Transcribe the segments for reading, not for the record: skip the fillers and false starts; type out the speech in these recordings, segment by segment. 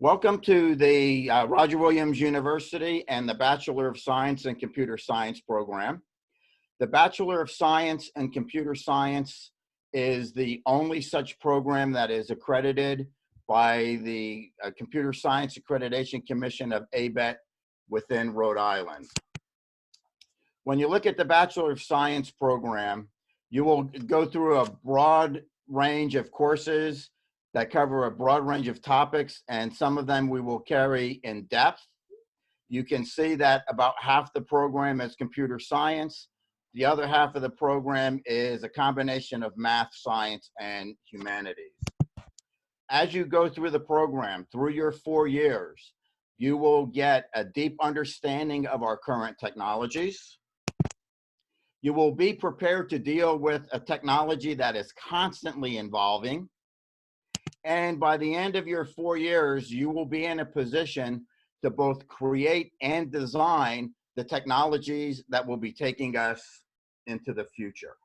Welcome to the Roger Williams University and the Bachelor of Science in Computer Science program. The Bachelor of Science in Computer Science is the only such program that is accredited by the Computer Science Accreditation Commission of ABET within Rhode Island. When you look at the Bachelor of Science program, you will go through a broad range of courses that cover a broad range of topics, and some of them we will carry in depth. You can see that about half the program is computer science. The other half of the program is a combination of math, science, and humanities. As you go through the program, through your 4 years, you will get a deep understanding of our current technologies. You will be prepared to deal with a technology that is constantly evolving. And by the end of your 4 years, you will be in a position to both create and design the technologies that will be taking us into the future.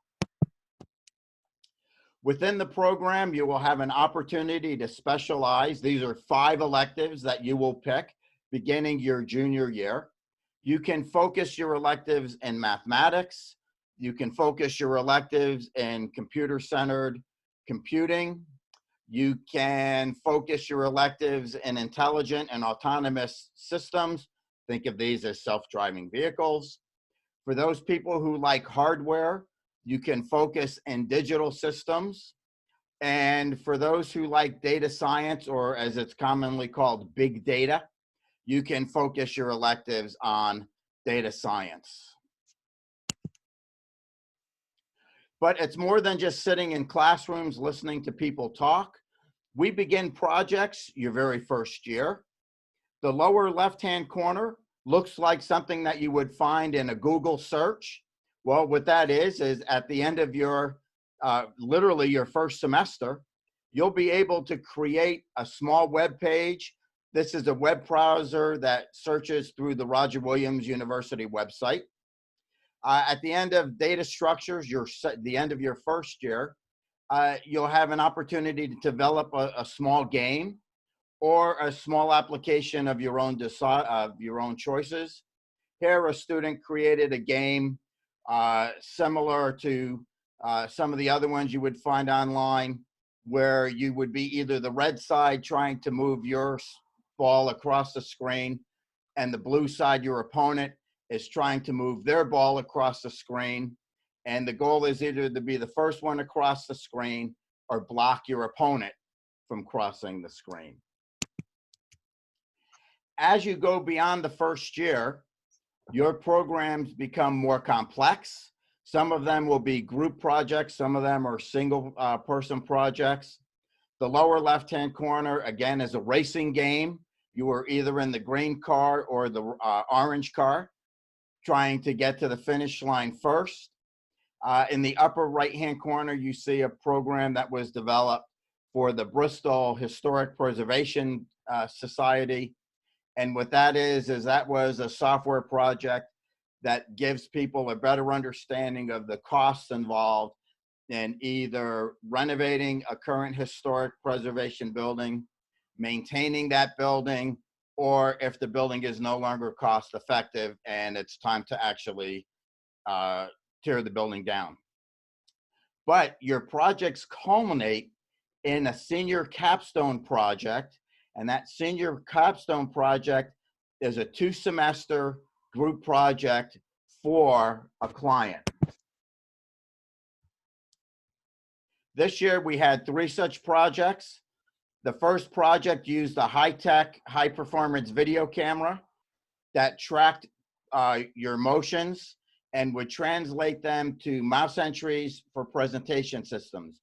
Within the program, you will have an opportunity to specialize. These are 5 electives that you will pick beginning your junior year. You can focus your electives in mathematics. You can focus your electives in computer-centered computing. You can focus your electives in intelligent and autonomous systems. Think of these as self-driving vehicles. For those people who like hardware, you can focus in digital systems. And for those who like data science, or as it's commonly called, big data, you can focus your electives on data science. But it's more than just sitting in classrooms listening to people talk. We begin projects your very first year. The lower left-hand corner looks like something that you would find in a Google search. Well, what that is at the end of your, literally your first semester, you'll be able to create a small web page. This is a web browser that searches through the Roger Williams University website. At the end of data structures, the end of your first year, you'll have an opportunity to develop a small game or a small application of your own choices. Here, a student created a game similar to some of the other ones you would find online, where you would be either the red side trying to move your ball across the screen, and the blue side, your opponent, is trying to move their ball across the screen. And the goal is either to be the first one across the screen or block your opponent from crossing the screen. As you go beyond the first year, your programs become more complex. Some of them will be group projects. Some of them are single person projects. The lower left-hand corner, again, is a racing game. You are either in the green car or the orange car, trying to get to the finish line first. In the upper right-hand corner, you see a program that was developed for the Bristol Historic Preservation Society. And what that is that was a software project that gives people a better understanding of the costs involved in either renovating a current historic preservation building, maintaining that building, or if the building is no longer cost effective and it's time to actually tear the building down. But your projects culminate in a senior capstone project, and that senior capstone project is a 2-semester group project for a client. This year we had 3 such projects. The first project used a high-tech, high-performance video camera that tracked your motions and would translate them to mouse entries for presentation systems.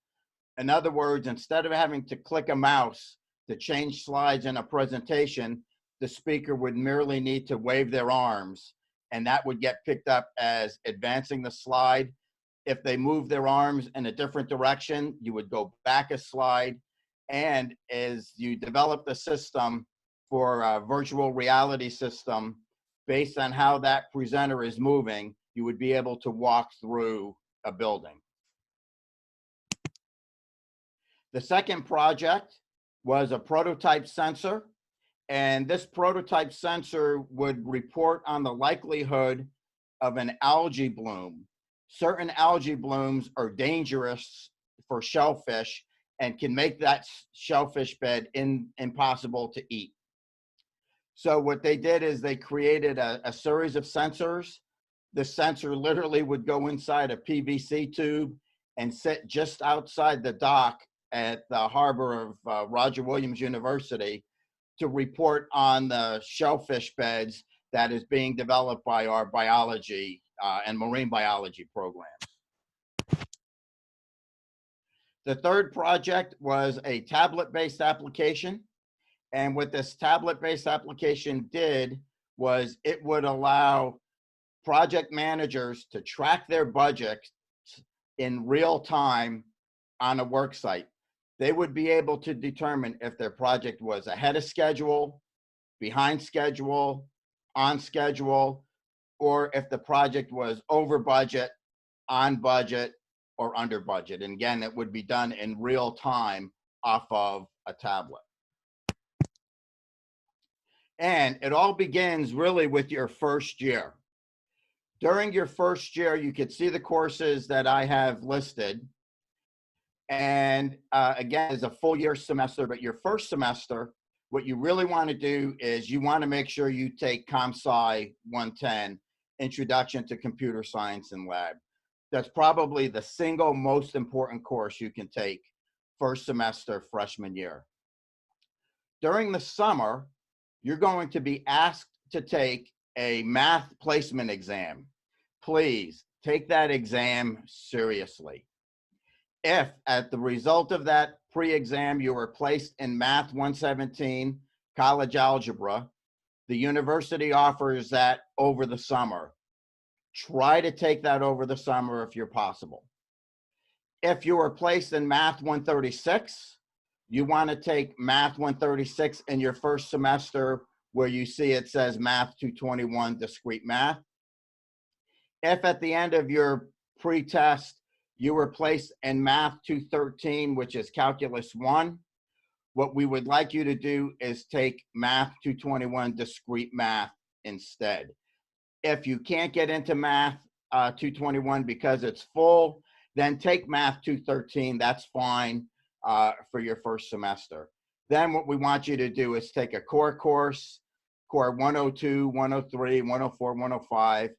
In other words, instead of having to click a mouse to change slides in a presentation, the speaker would merely need to wave their arms, and that would get picked up as advancing the slide. If they move their arms in a different direction, you would go back a slide. And as you develop the system for a virtual reality system, based on how that presenter is moving, you would be able to walk through a building. The second project was a prototype sensor. And this prototype sensor would report on the likelihood of an algae bloom. Certain algae blooms are dangerous for shellfish and can make that shellfish bed impossible to eat. So what they did is they created a series of sensors. The sensor literally would go inside a PVC tube and sit just outside the dock at the harbor of Roger Williams University to report on the shellfish beds that is being developed by our biology and marine biology programs. The third project was a tablet-based application. And what this tablet-based application did was it would allow project managers to track their budgets in real time on a work site. They would be able to determine if their project was ahead of schedule, behind schedule, on schedule, or if the project was over budget, on budget, or under budget. And again, it would be done in real time off of a tablet. And it all begins really with your first year. During your first year, you could see the courses that I have listed. And again, it's a full year semester, but your first semester, what you really want to do is you want to make sure you take ComSci 110, Introduction to Computer Science and Lab. That's probably the single most important course you can take first semester freshman year. During the summer, you're going to be asked to take a math placement exam. Please take that exam seriously. If at the result of that pre-exam you were placed in Math 117, college algebra, the university offers that over the summer. Try to take that over the summer if you're possible. If you were placed in Math 136, you want to take Math 136 in your first semester where you see it says Math 221 discrete math. If at the end of your pre-test you were placed in Math 213, which is Calculus 1, what we would like you to do is take Math 221 discrete math instead. If you can't get into Math 221 because it's full, then take Math 213, that's fine for your first semester. Then what we want you to do is take a core course, core 102, 103, 104, 105,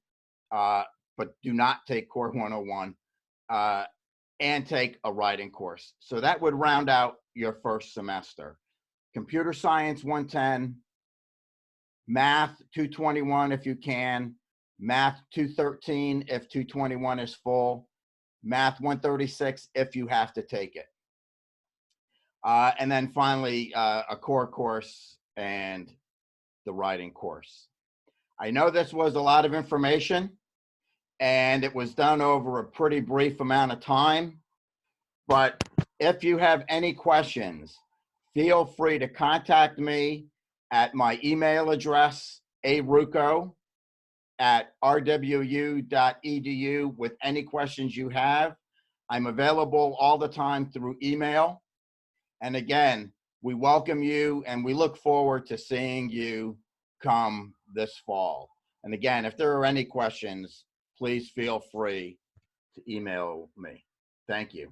but do not take core 101, and take a writing course. So that would round out your first semester. Computer Science 110, Math 221 if you can, Math 213 if 221 is full, Math 136 if you have to take it. And then finally, a core course and the writing course. I know this was a lot of information and it was done over a pretty brief amount of time, but if you have any questions, feel free to contact me at my email address, aruco@rwu.edu with any questions you have. I'm available all the time through email. And again, we welcome you and we look forward to seeing you come this fall. And again, if there are any questions, please feel free to email me. Thank you.